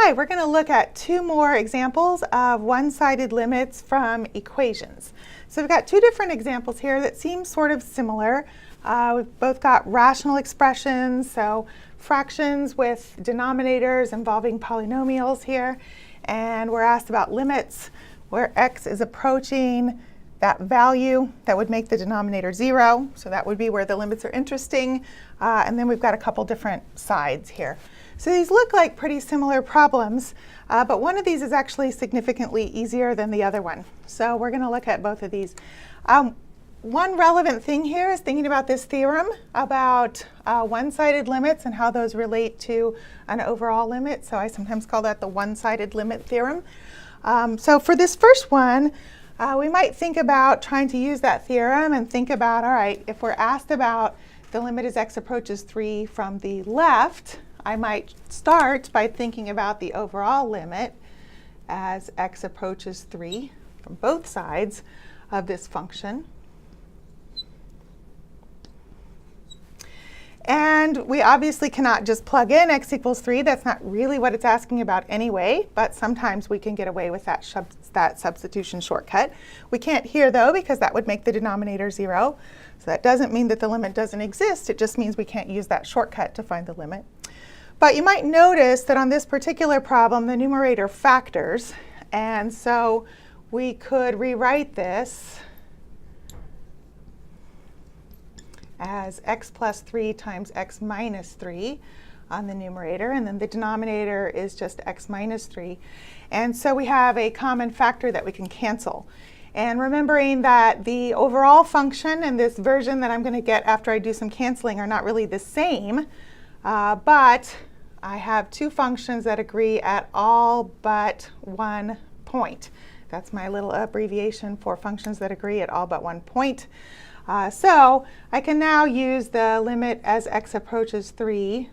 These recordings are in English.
Hi, we're going to look at two more examples of one-sided limits from equations. So we've got two different examples here that seem sort of similar. We've both got rational expressions, so fractions with denominators involving polynomials here. And we're asked about limits where x is approaching that value that would make the denominator 0. So that would be where the limits are interesting. And then we've got a couple different sides here. So these look like pretty similar problems, but one of these is actually significantly easier than the other one. So we're going to look at both of these. One relevant thing here is thinking about this theorem about one-sided limits and how those relate to an overall limit. So I sometimes call that the one-sided limit theorem. So for this first one, we might think about trying to use that theorem and think about, all right, if we're asked about the limit as x approaches 3 from the left, I might start by thinking about the overall limit as x approaches 3 from both sides of this function. And we obviously cannot just plug in x equals 3. That's not really what it's asking about anyway, but sometimes we can get away with that substitution shortcut. We can't here, though, because that would make the denominator 0. So that doesn't mean that the limit doesn't exist. It just means we can't use that shortcut to find the limit. But you might notice that on this particular problem, the numerator factors. And so we could rewrite this as x plus 3 times x minus 3 on the numerator. And then the denominator is just x minus 3. And so we have a common factor that we can cancel. And remembering that the overall function and this version that I'm going to get after I do some canceling are not really the same, but I have two functions that agree at all but one point. That's my little abbreviation for functions that agree at all but one point. So I can now use the limit as x approaches 3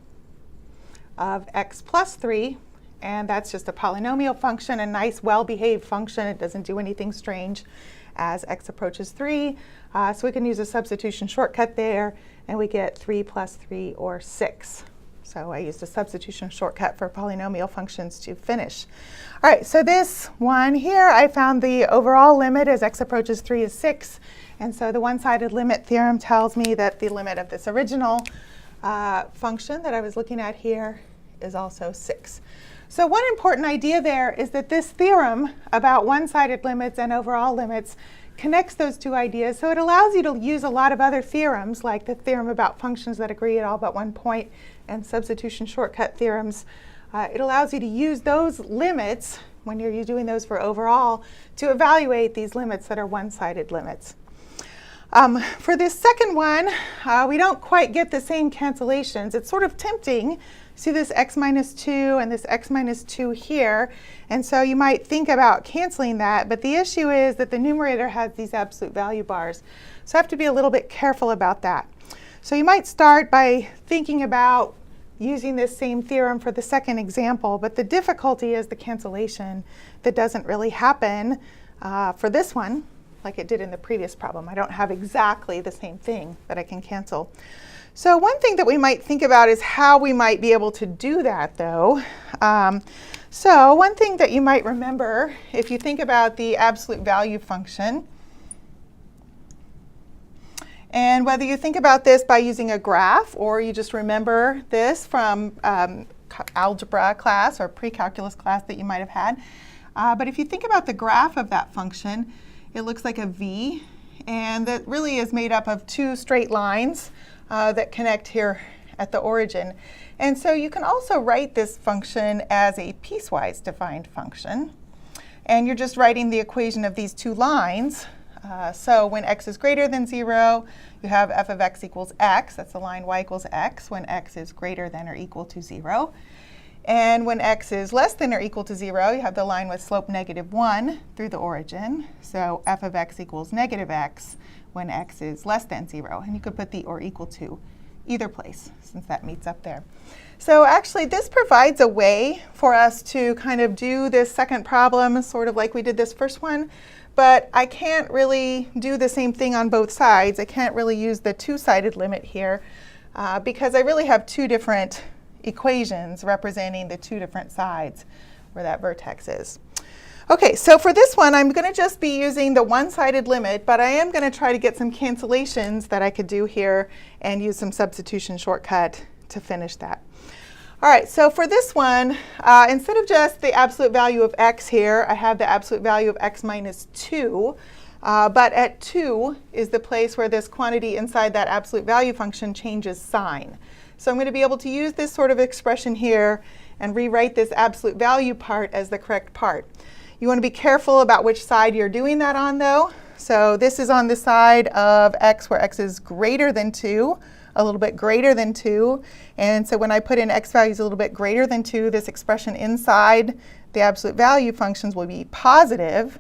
of x plus 3. And that's just a polynomial function, a nice, well-behaved function. It doesn't do anything strange as x approaches 3. So we can use a substitution shortcut there, and we get 3 plus 3, or 6. So I used a substitution shortcut for polynomial functions to finish. All right, so this one here, I found the overall limit as x approaches 3 is 6. And so the one-sided limit theorem tells me that the limit of this original function that I was looking at here is also 6. So one important idea there is that this theorem about one-sided limits and overall limits connects those two ideas. So it allows you to use a lot of other theorems, like the theorem about functions that agree at all but one point and substitution shortcut theorems. It allows you to use those limits, when you're doing those for overall, to evaluate these limits that are one-sided limits. For this second one, we don't quite get the same cancellations. It's sort of tempting. See this x minus 2 and this x minus 2 here. And so you might think about canceling that. But the issue is that the numerator has these absolute value bars. So I have to be a little bit careful about that. So you might start by thinking about using this same theorem for the second example. But the difficulty is the cancellation that doesn't really happen for this one, like it did in the previous problem. I don't have exactly the same thing that I can cancel. So one thing that we might think about is how we might be able to do that, though. So one thing that you might remember, if you think about the absolute value function, and whether you think about this by using a graph or you just remember this from algebra class or pre-calculus class that you might have had. But if you think about the graph of that function, it looks like a V, and that really is made up of two straight lines that connect here at the origin. And so you can also write this function as a piecewise defined function. And you're just writing the equation of these two lines. So when x is greater than 0, you have f of x equals x. That's the line y equals x when x is greater than or equal to 0. And when x is less than or equal to 0, you have the line with slope -1 through the origin. So f of x equals -x when x is less than 0. And you could put the or equal to either place, since that meets up there. So actually, this provides a way for us to kind of do this second problem, sort of like we did this first one. But I can't really do the same thing on both sides. I can't really use the two-sided limit here because I really have two different equations representing the two different sides where that vertex is. Okay, so for this one, I'm going to just be using the one-sided limit, but I am going to try to get some cancellations that I could do here and use some substitution shortcut to finish that. All right, so for this one, instead of just the absolute value of x here, I have the absolute value of x minus 2. But at 2 is the place where this quantity inside that absolute value function changes sign. So I'm going to be able to use this sort of expression here and rewrite this absolute value part as the correct part. You want to be careful about which side you're doing that on, though. So this is on the side of x where x is greater than 2, a little bit greater than 2. And so when I put in x values a little bit greater than 2, this expression inside the absolute value functions will be positive.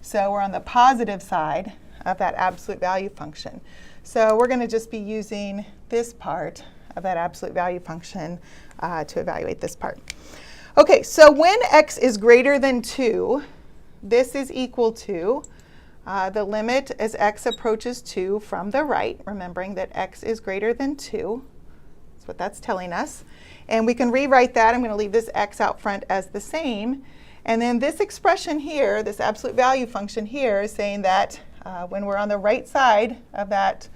So we're on the positive side of that absolute value function. So we're going to just be using this part of that absolute value function to evaluate this part. OK, so when x is greater than 2, this is equal to the limit as x approaches 2 from the right, remembering that x is greater than 2. That's what that's telling us. And we can rewrite that. I'm going to leave this x out front as the same. And then this expression here, this absolute value function here, is saying that when we're on the right side of that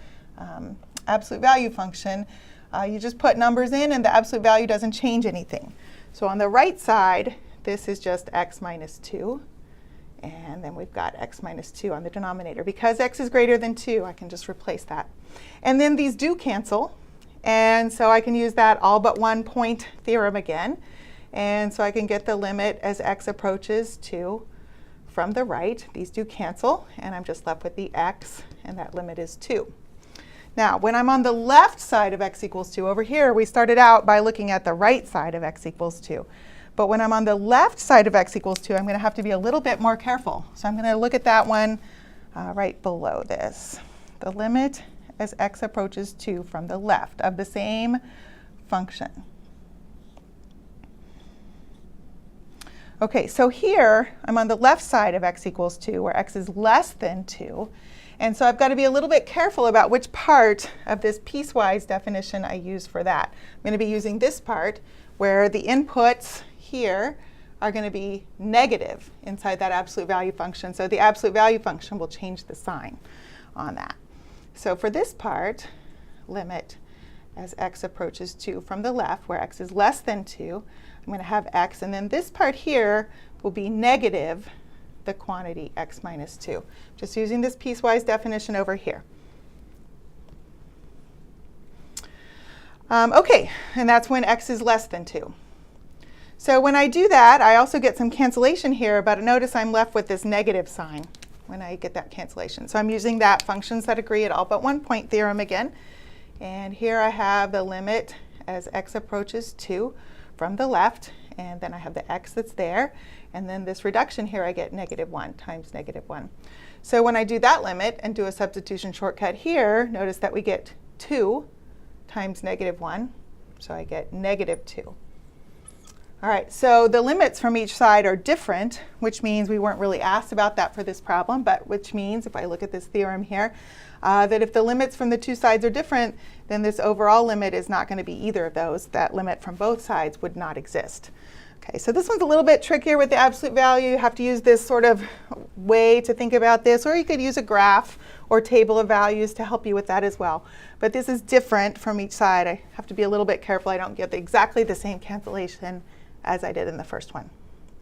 absolute value function, you just put numbers in and the absolute value doesn't change anything. So on the right side, this is just x minus 2. And then we've got x minus 2 on the denominator. Because x is greater than 2, I can just replace that. And then these do cancel. And so I can use that all but one point theorem again. And so I can get the limit as x approaches 2 from the right. These do cancel. And I'm just left with the x. And that limit is 2. Now, when I'm on the left side of x equals 2, over here, we started out by looking at the right side of x equals 2. But when I'm on the left side of x equals 2, I'm going to have to be a little bit more careful. So I'm going to look at that one right below this. The limit as x approaches 2 from the left of the same function. OK, so here, I'm on the left side of x equals 2, where x is less than 2. And so I've got to be a little bit careful about which part of this piecewise definition I use for that. I'm going to be using this part where the inputs here are going to be negative inside that absolute value function. So the absolute value function will change the sign on that. So for this part, limit as x approaches 2 from the left, where x is less than 2, I'm going to have x. And then this part here will be negative the quantity x minus 2. Just using this piecewise definition over here. OK, and that's when x is less than 2. So when I do that, I also get some cancellation here, but notice I'm left with this negative sign when I get that cancellation. So I'm using that functions that agree at all but one point theorem again. And here I have the limit as x approaches 2 from the left. And then I have the x that's there. And then this reduction here, I get negative 1 times negative 1. So when I do that limit and do a substitution shortcut here, notice that we get 2 times negative 1. So I get negative 2. All right, so the limits from each side are different, which means we weren't really asked about that for this problem, but which means, if I look at this theorem here, that if the limits from the two sides are different, then this overall limit is not going to be either of those. That limit from both sides would not exist. Okay, so this one's a little bit trickier with the absolute value. You have to use this sort of way to think about this, or you could use a graph or table of values to help you with that as well. But this is different from each side. I have to be a little bit careful I don't get exactly the same cancellation as I did in the first one.